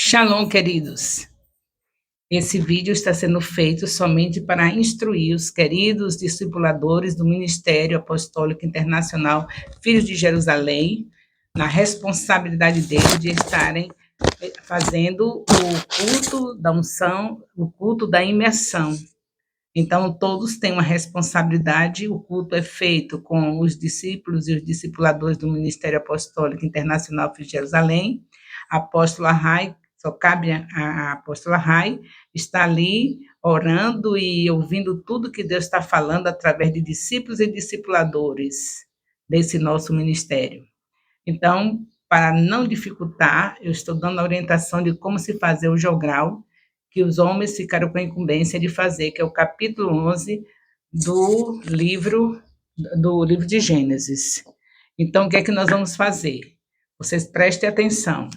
Shalom, queridos. Esse vídeo está sendo feito somente para instruir os queridos discipuladores do Ministério Apostólico Internacional Filhos de Jerusalém, na responsabilidade deles de estarem fazendo o culto da unção, o culto da imersão. Então, todos têm uma responsabilidade, o culto é feito com os discípulos e os discipuladores do Ministério Apostólico Internacional Filhos de Jerusalém. A apóstola Rai, só cabe a apóstola Rai, está ali orando e ouvindo tudo que Deus está falando através de discípulos e discipuladores desse nosso ministério. Então, para não dificultar, eu estou dando a orientação de como se fazer o jogral, que os homens ficaram com a incumbência de fazer, que é o capítulo 11 do livro de Gênesis. Então, o que é que nós vamos fazer? Vocês prestem atenção.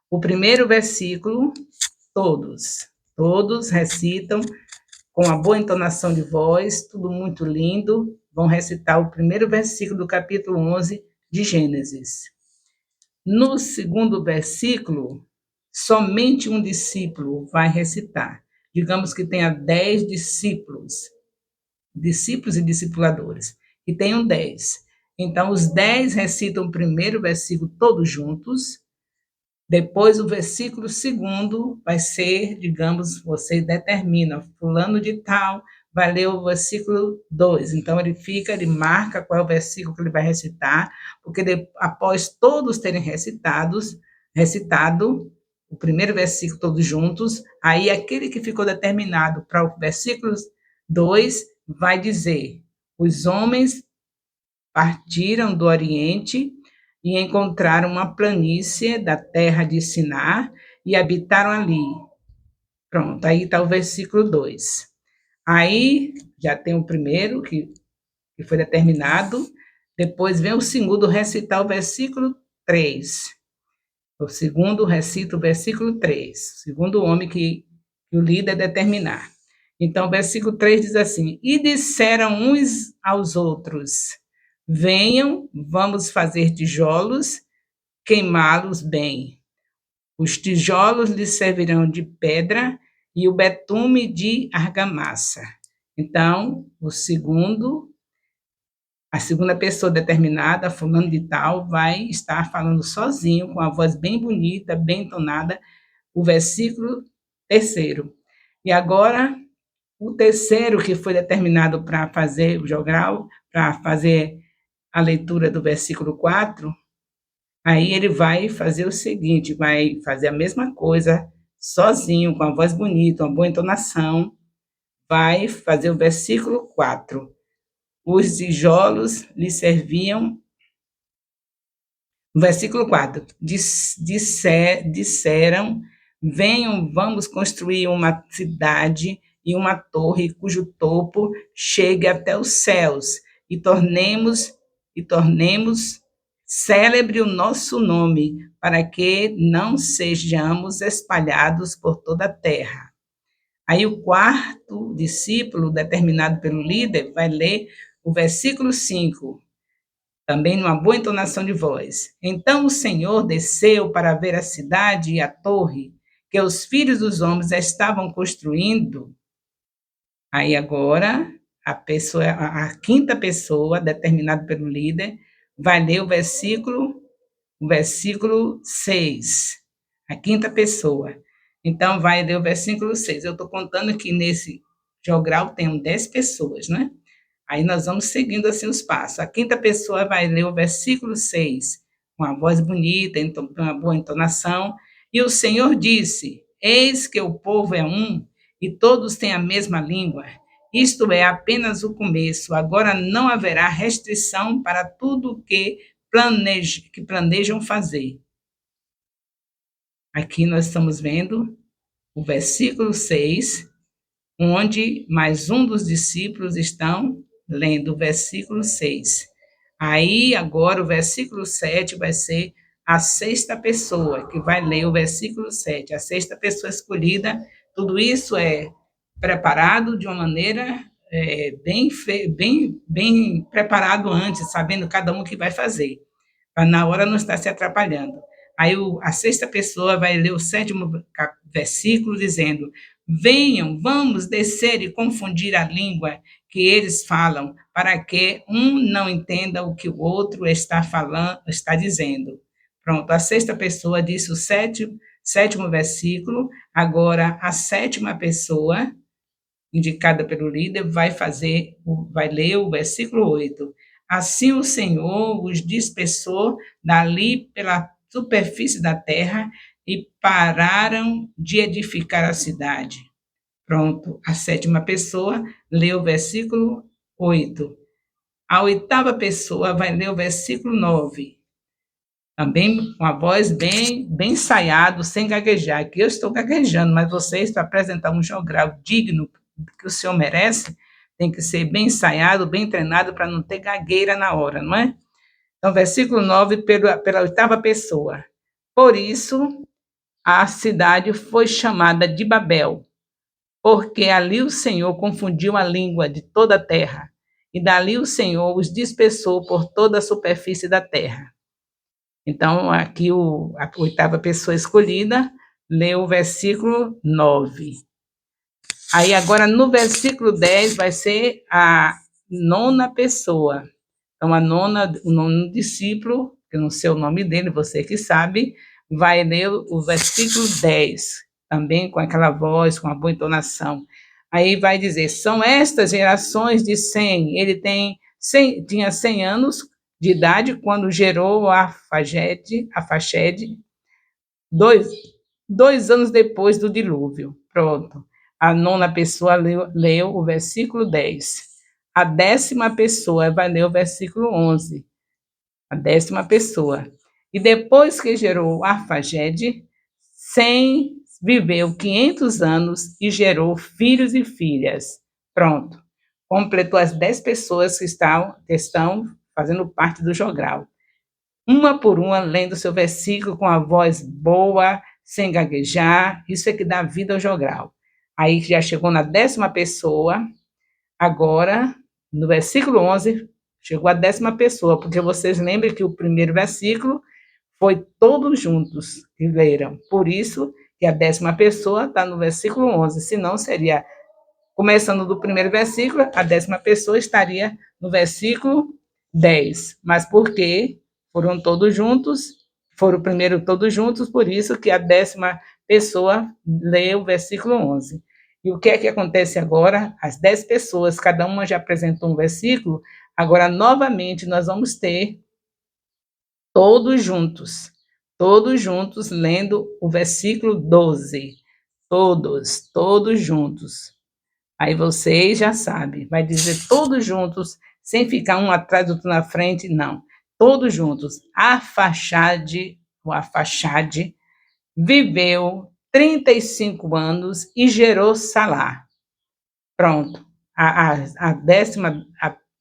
O primeiro versículo, todos recitam com uma boa entonação de voz, tudo muito lindo, vão recitar o primeiro versículo do capítulo 11 de Gênesis. No segundo versículo, somente um discípulo vai recitar. Digamos que tenha 10 discípulos e discipuladores, e tenham 10. Então, os 10 recitam o primeiro versículo todos juntos. Depois, o versículo segundo vai ser, digamos, você determina, fulano de tal vai ler o versículo 2. Então, ele marca qual é o versículo que ele vai recitar, porque após todos terem recitado o primeiro versículo todos juntos, aí aquele que ficou determinado para o versículo 2 vai dizer: os homens partiram do Oriente e encontraram uma planície da terra de Sinar e habitaram ali. Pronto, aí está o versículo 2. Aí já tem o primeiro que foi determinado, depois vem o segundo recitar o versículo 3. O segundo recita o versículo 3, o segundo homem que o líder determinar. Então, o versículo 3 diz assim: e disseram uns aos outros: venham, vamos fazer tijolos, queimá-los bem. Os tijolos lhes servirão de pedra e o betume de argamassa. Então, a segunda pessoa determinada, fulano de tal, vai estar falando sozinho, com a voz bem bonita, bem entonada, o versículo 3. E agora, o terceiro que foi determinado para fazer o jogral, para fazer a leitura do versículo 4, aí ele vai fazer o seguinte, vai fazer a mesma coisa, sozinho, com a voz bonita, uma boa entonação, vai fazer o versículo 4. Os tijolos lhe serviam. Versículo 4. Disseram: venham, vamos construir uma cidade e uma torre cujo topo chegue até os céus, e tornemos célebre o nosso nome, para que não sejamos espalhados por toda a terra. Aí o quarto discípulo, determinado pelo líder, vai ler o versículo 5, também numa boa entonação de voz. Então o Senhor desceu para ver a cidade e a torre que os filhos dos homens estavam construindo. Aí agora a quinta pessoa, determinada pelo líder, vai ler o versículo 6. A quinta pessoa. Então, vai ler o versículo 6. Eu estou contando que nesse jogral tem 10 pessoas, né? Aí nós vamos seguindo assim os passos. A quinta pessoa vai ler o versículo 6, com uma voz bonita, uma boa entonação. E o Senhor disse: eis que o povo é um, e todos têm a mesma língua. Isto é apenas o começo. Agora não haverá restrição para tudo que planejam fazer. Aqui nós estamos vendo o versículo 6, onde mais um dos discípulos estão lendo o versículo 6. Aí, agora, o versículo 7 vai ser a sexta pessoa, que vai ler o versículo 7. A sexta pessoa escolhida, tudo isso é preparado de uma maneira bem preparado antes, sabendo cada um o que vai fazer, para na hora não estar se atrapalhando. Aí a sexta pessoa vai ler o sétimo versículo dizendo: venham, vamos descer e confundir a língua que eles falam, para que um não entenda o que o outro está falando, está dizendo. Pronto, a sexta pessoa disse o sétimo versículo. Agora a sétima pessoa, indicada pelo líder, vai ler o versículo 8. Assim o Senhor os dispersou dali pela superfície da terra e pararam de edificar a cidade. Pronto, a sétima pessoa lê o versículo 8. A oitava pessoa vai ler o versículo 9. Também com a voz bem ensaiado, sem gaguejar. Aqui eu estou gaguejando, mas vocês, para apresentar um jogral digno que o senhor merece, tem que ser bem ensaiado, bem treinado, para não ter gagueira na hora, não é? Então, versículo 9, pela oitava pessoa. Por isso, a cidade foi chamada de Babel, porque ali o Senhor confundiu a língua de toda a terra, e dali o Senhor os dispersou por toda a superfície da terra. Então, aqui a oitava pessoa escolhida leu o versículo 9. Aí, agora, no versículo 10, vai ser a nona pessoa. Então, o nono discípulo, que eu não sei o nome dele, você que sabe, vai ler o versículo 10, também com aquela voz, com a boa entonação. Aí vai dizer: são estas gerações de Sem. Ele tinha 100 anos de idade quando gerou a Faxede, dois anos depois do dilúvio. Pronto. A nona pessoa leu o versículo 10. A décima pessoa vai ler o versículo 11. A décima pessoa. E depois que gerou Arfagede, Sem viveu 500 anos e gerou filhos e filhas. Pronto. Completou as 10 pessoas que estão fazendo parte do jogral. Uma por uma, lendo seu versículo com a voz boa, sem gaguejar. Isso é que dá vida ao jogral. Aí já chegou na décima pessoa. Agora, no versículo 11, chegou a décima pessoa, porque vocês lembram que o primeiro versículo foi todos juntos que leram. Por isso que a décima pessoa está no versículo 11. Senão seria, começando do primeiro versículo, a décima pessoa estaria no versículo 10. Mas porque foram todos juntos, foram primeiro todos juntos, por isso que a décima pessoa leu o versículo 11. E o que é que acontece agora? As 10 pessoas, cada uma já apresentou um versículo, agora novamente nós vamos ter todos juntos lendo o versículo 12. Todos juntos. Aí vocês já sabem, vai dizer todos juntos, sem ficar um atrás do outro na frente, não. Todos juntos. Arfaxade viveu 35 anos e gerou Salá. Pronto.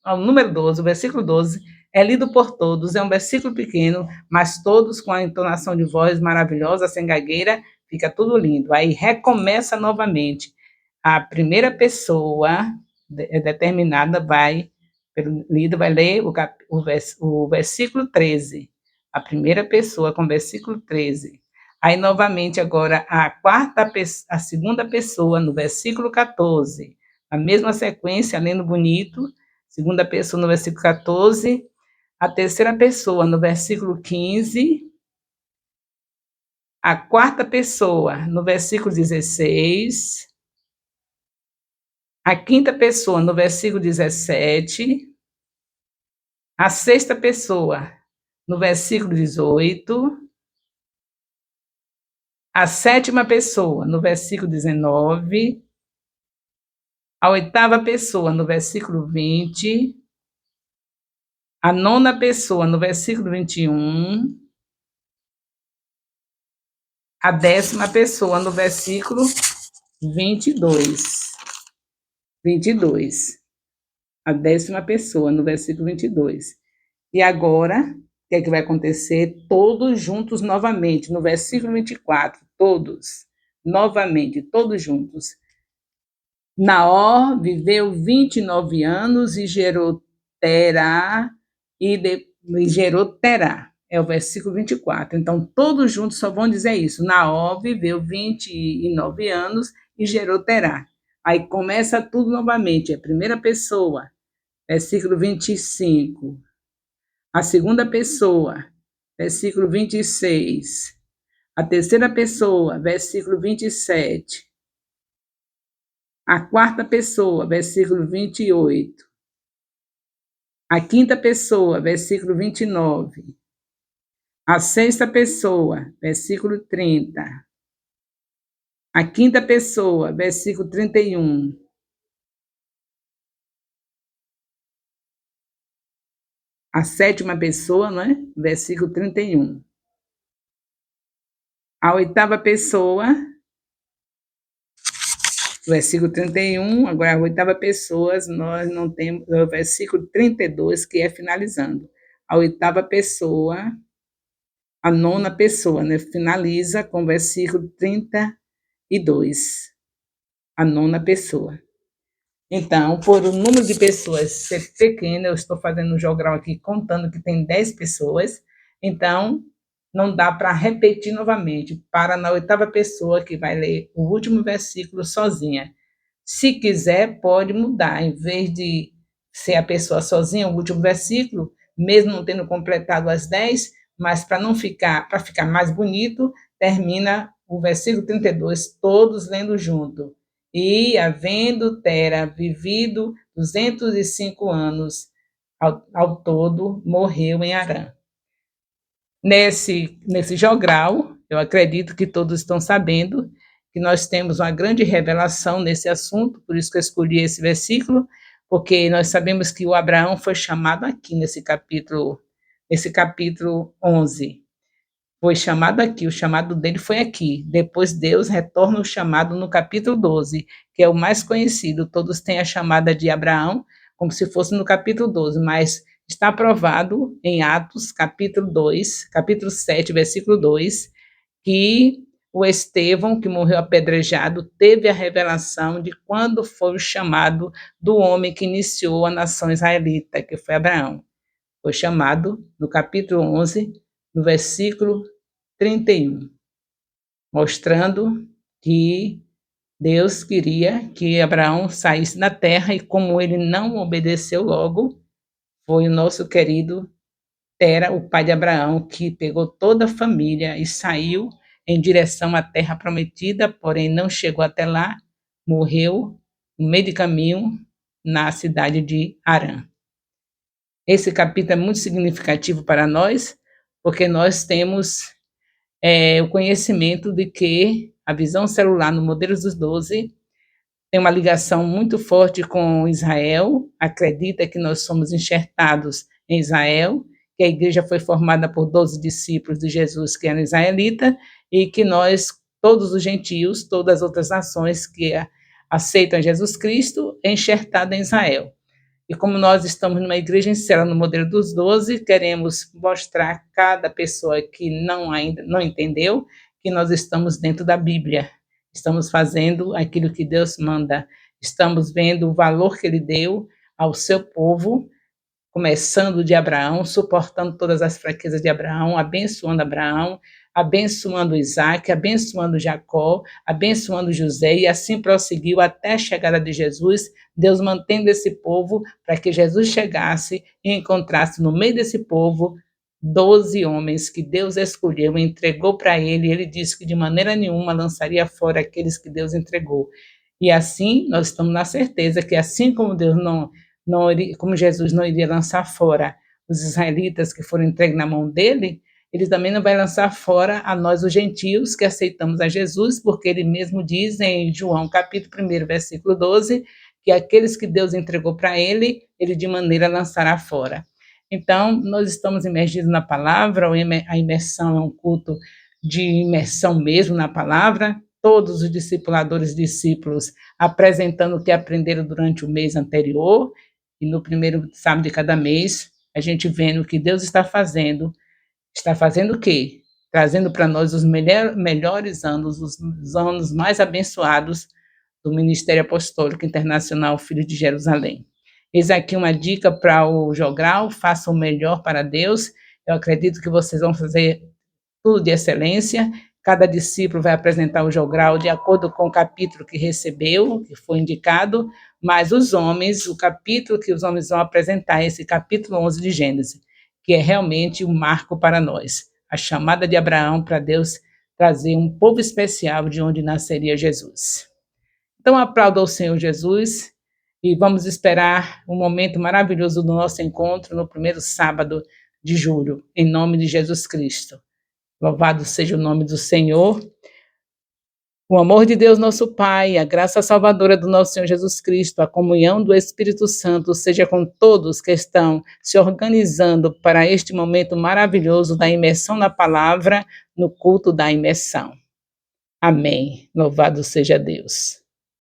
O número 12, o versículo 12, é lido por todos, é um versículo pequeno, mas todos com a entonação de voz maravilhosa, sem gagueira, fica tudo lindo. Aí recomeça novamente. A primeira pessoa determinada pelo líder, vai ler o versículo 13. A primeira pessoa com o versículo 13. Aí, novamente, agora, a segunda pessoa, no versículo 14. A mesma sequência, lendo bonito. Segunda pessoa, no versículo 14. A terceira pessoa, no versículo 15. A quarta pessoa, no versículo 16. A quinta pessoa, no versículo 17. A sexta pessoa, no versículo 18. A sétima pessoa, no versículo 19. A oitava pessoa, no versículo 20. A nona pessoa, no versículo 21. A décima pessoa, no versículo 22. 22. A décima pessoa, no versículo 22. E agora, o que é que vai acontecer? Todos juntos novamente, no versículo 24. Todos, novamente, todos juntos. Naor viveu 29 anos e gerou Terá, é o versículo 24. Então, todos juntos só vão dizer isso. Naó viveu 29 anos e gerou Terá. Aí começa tudo novamente, é a primeira pessoa, versículo 25. A segunda pessoa, versículo 26. A terceira pessoa, versículo 27. A quarta pessoa, versículo 28. A quinta pessoa, versículo 29. A sexta pessoa, versículo 30. A quinta pessoa, versículo 31. A sétima pessoa, não é? Versículo 31. A oitava pessoa, versículo 31. Agora, a oitava pessoa, nós não temos, é o versículo 32, que é finalizando. A oitava pessoa, a nona pessoa, né? Finaliza com o versículo 32. A nona pessoa. Então, por o número de pessoas ser pequeno, eu estou fazendo um jogral aqui contando que tem 10 pessoas, então não dá para repetir novamente. Para na oitava pessoa que vai ler o último versículo sozinha. Se quiser, pode mudar, em vez de ser a pessoa sozinha, o último versículo, mesmo não tendo completado as 10, mas para ficar mais bonito, termina o versículo 32, todos lendo junto. E, havendo Tera vivido 205 anos ao todo, morreu em Harã. Nesse jogral, eu acredito que todos estão sabendo que nós temos uma grande revelação nesse assunto, por isso que eu escolhi esse versículo, porque nós sabemos que o Abraão foi chamado aqui nesse capítulo 11. Foi chamado aqui, o chamado dele foi aqui. Depois Deus retorna o chamado no capítulo 12, que é o mais conhecido. Todos têm a chamada de Abraão, como se fosse no capítulo 12, mas está provado em Atos, capítulo 2, capítulo 7, versículo 2, que o Estevão, que morreu apedrejado, teve a revelação de quando foi o chamado do homem que iniciou a nação israelita, que foi Abraão. Foi chamado no capítulo 11, no versículo 31, mostrando que Deus queria que Abraão saísse da terra e como ele não obedeceu logo, foi o nosso querido Tera, o pai de Abraão, que pegou toda a família e saiu em direção à terra prometida, porém não chegou até lá, morreu no meio de caminho na cidade de Harã. Esse capítulo é muito significativo para nós, porque nós temos o conhecimento de que a visão celular no modelo dos 12 tem uma ligação muito forte com Israel, acredita que nós somos enxertados em Israel, que a igreja foi formada por 12 discípulos de Jesus que eram israelitas, e que nós, todos os gentios, todas as outras nações que aceitam Jesus Cristo, é enxertado em Israel. E como nós estamos numa igreja em célula no modelo dos 12, queremos mostrar a cada pessoa que ainda não entendeu que nós estamos dentro da Bíblia. Estamos fazendo aquilo que Deus manda. Estamos vendo o valor que ele deu ao seu povo, começando de Abraão, suportando todas as fraquezas de Abraão, abençoando Isaac, abençoando Jacó, abençoando José, e assim prosseguiu até a chegada de Jesus, Deus mantendo esse povo para que Jesus chegasse e encontrasse no meio desse povo 12 homens que Deus escolheu e entregou para ele, e ele disse que de maneira nenhuma lançaria fora aqueles que Deus entregou. E assim, nós estamos na certeza que assim como Deus como Jesus não iria lançar fora os israelitas que foram entregues na mão dele, ele também não vai lançar fora a nós, os gentios, que aceitamos a Jesus, porque ele mesmo diz em João, capítulo 1, versículo 12, que aqueles que Deus entregou para ele, ele de maneira lançará fora. Então, nós estamos imergidos na palavra, a imersão é um culto de imersão mesmo na palavra, todos os discípulos apresentando o que aprenderam durante o mês anterior, e no primeiro sábado de cada mês, a gente vendo o que Deus está fazendo o quê? Trazendo para nós os melhores anos, os anos mais abençoados do Ministério Apostólico Internacional Filho de Jerusalém. Eis aqui uma dica para o jogral: faça o melhor para Deus, Eu acredito que vocês vão fazer tudo de excelência. Cada discípulo vai apresentar o jogral de acordo com o capítulo que recebeu, que foi indicado, mas os homens, o capítulo que os homens vão apresentar é esse capítulo 11 de Gênesis, que é realmente um marco para nós. A chamada de Abraão para Deus trazer um povo especial de onde nasceria Jesus. Então, aplauda ao Senhor Jesus e vamos esperar um momento maravilhoso do nosso encontro no primeiro sábado de julho, em nome de Jesus Cristo. Louvado seja o nome do Senhor. O amor de Deus, nosso Pai, a graça salvadora do nosso Senhor Jesus Cristo, a comunhão do Espírito Santo, seja com todos que estão se organizando para este momento maravilhoso da imersão na palavra, no culto da imersão. Amém. Louvado seja Deus.